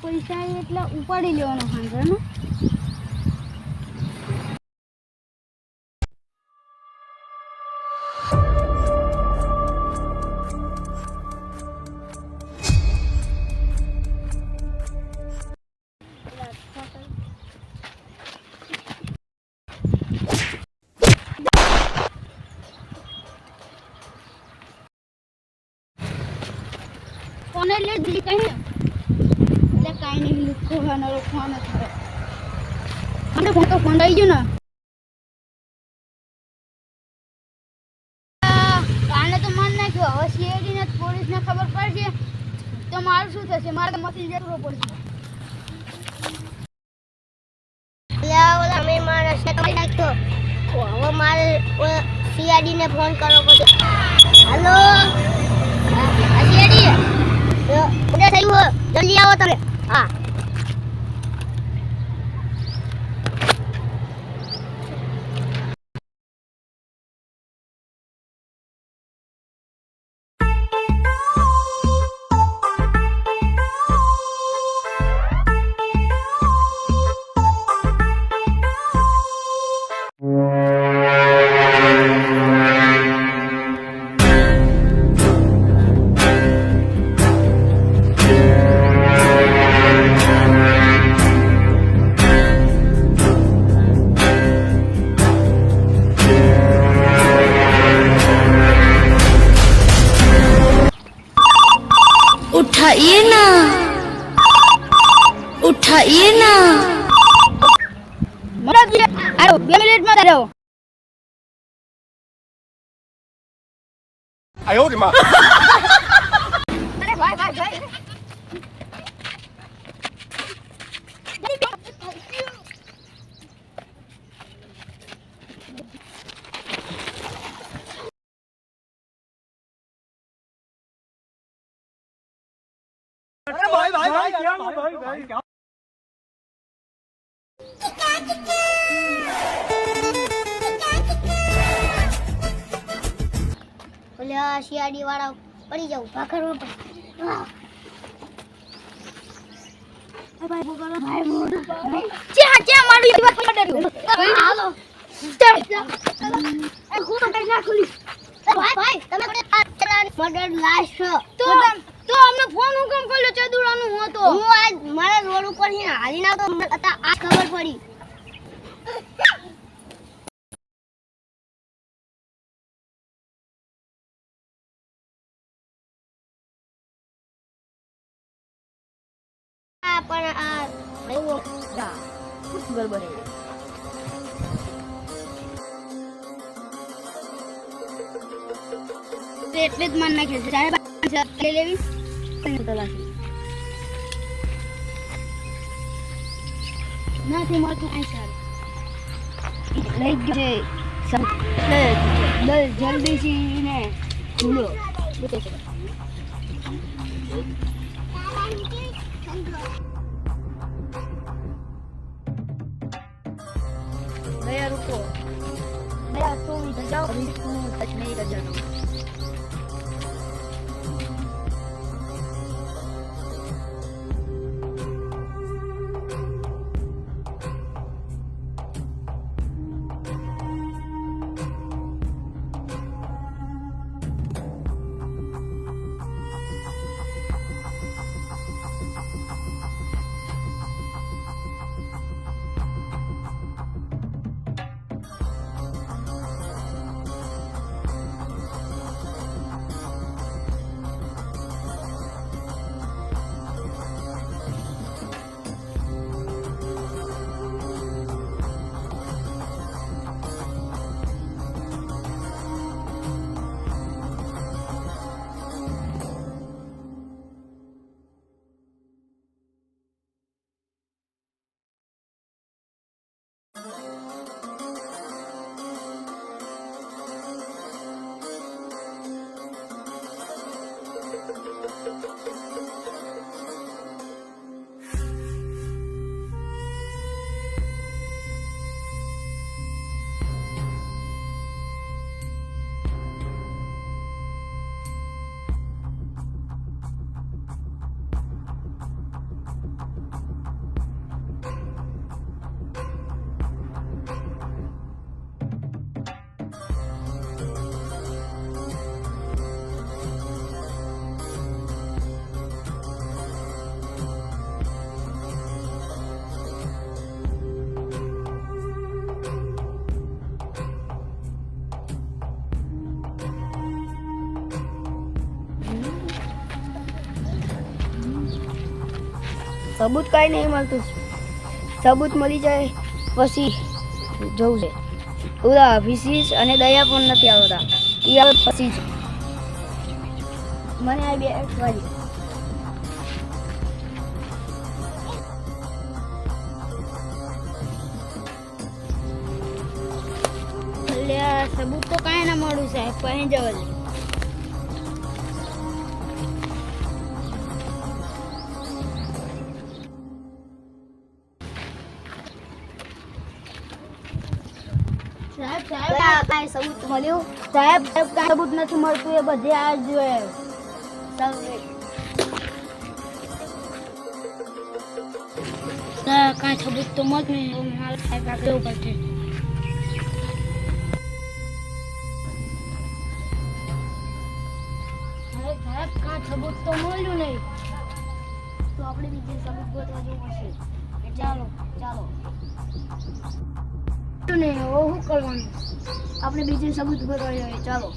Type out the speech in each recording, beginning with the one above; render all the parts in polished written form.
પૈસા એટલે ઉપાડી લેવાનો હાંજરનો કોને લે દીધી કઈ કાઈ નહીં લુખો હનારો ફોન થાય મને ફોન તો ફોન આવી ગયો ને આને તો મન નાખ્યો હવે સીઆઈડી ને પોલીસ ને ખબર પડશે તો મારું શું થશે મારે તો મસીલ જતો પડશે ઓલા મે મારા શેકડી નાખ્યો હવે મારે સીઆઈડી ને ફોન કરવો પડશે હેલો સીઆઈડી ઉડે થયું જલ્દી આવો તમે હા उठाइए ना 2 मिनट में आ जाओ 哎呦我的妈 अरे भाई भाई भाई अरे भाई भाई भाई क्या भाई भाई क्या ઓલા શિયાળી વાળા પડી જાવ ભાખરવા પર ભાઈ બોલા ભાઈ મોડું ચા મારું ઈ વાત ડર્યો ભાઈ હાલો એ હું તો કઈ ના ખુલી ભાઈ તમે મર્ડર લાશ તો અમને ફોન હુકમ કર્યો ચદુડાનું હતો હું આજ મારા રોડ ઉપર હી હાલી ના તો આ ખબર પડી પણ આ એવો જા કુછ ગડબડ હે તો એટલે જ માન નાખે છે સાહેબ લઈ લેવી તલાશી નથી મળતું કઈ સારું લઈ ગયું છે જલ્દીથી ને ભૂલો भैया रुको भैया तुम इधर जाओ अभी तुम टच नहीं कर जाना सबूत कहीं नहीं મળતું सबूत મળી જાય પછી જવું છે ઓલા વિશેષ અને દયા પણ નથી આવતા એ આવે પછી જ મને આ બે વાળી सबूत तो कहीं ना મળ્યું સાહેબ કहीं જવા દે સાહેબ કાંઈ સબૂત મળ્યું સાહેબ કાંઈ સબૂત નથી મળતું એ બધે આ જ જોઈએ કાંઈ સબૂત તો મળતું નહીં મારે સાહેબ આગળ પડશે સાહેબ કાંઈ સબૂત તો મળ્યું નહીં તો આપણે બીજે સબૂત ગોતવા જવું પડશે ચાલો ચાલો नहीं वो करवाना आपने बीजे सबूत बताया चलो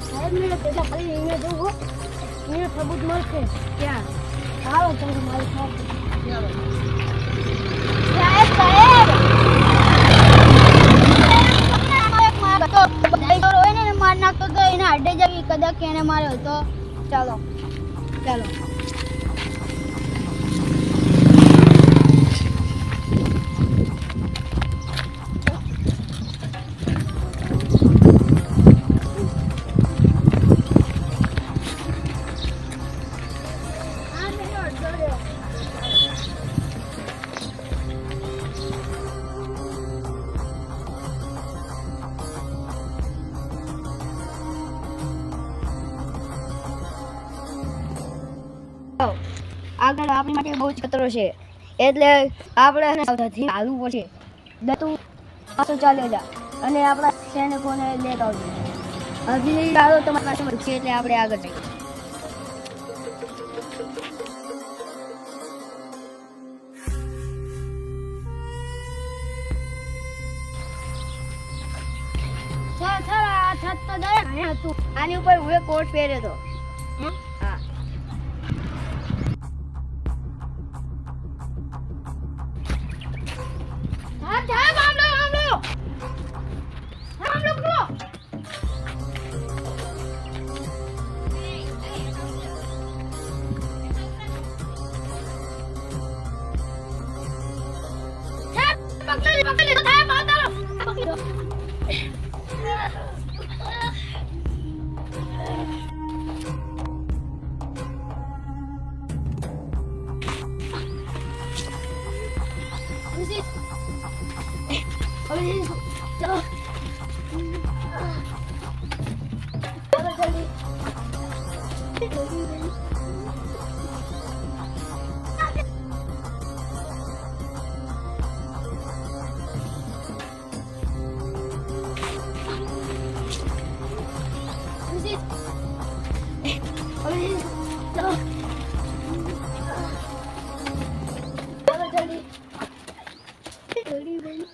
साहब मेरे बेटा खाली इन्हें दो वो इन्हें सबूत મળશે क्या आओ चलो हमारे साथ चलो साहब साहब तो बधाई तो रोए ने मार नाखतो तो એને અડે જવી કદાચ કેને માર્યો તો ચાલો ચાલો આગળ આપણી માટે બહુ જ ખતરો છે એટલે આપણે સાવધાની હાલવું પડશે દતું પાછો ચાલ્યો જા અને આપણા સૈનિકોને લેતા આવજો હજી ચાલો તમારી પાસે છે એટલે આપણે આગળ જઈએ આની ઉપર હું કોટ પહેર્યો હતો હા સાહેબ પકડી લો થાય માતારો પકડી લો चलो जल्दी चलो जल्दी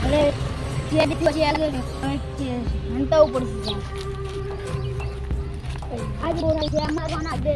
અરે ત્યાં પછી આગળ હંતા ઉપર આજ બોલાય છે અમારા ના બે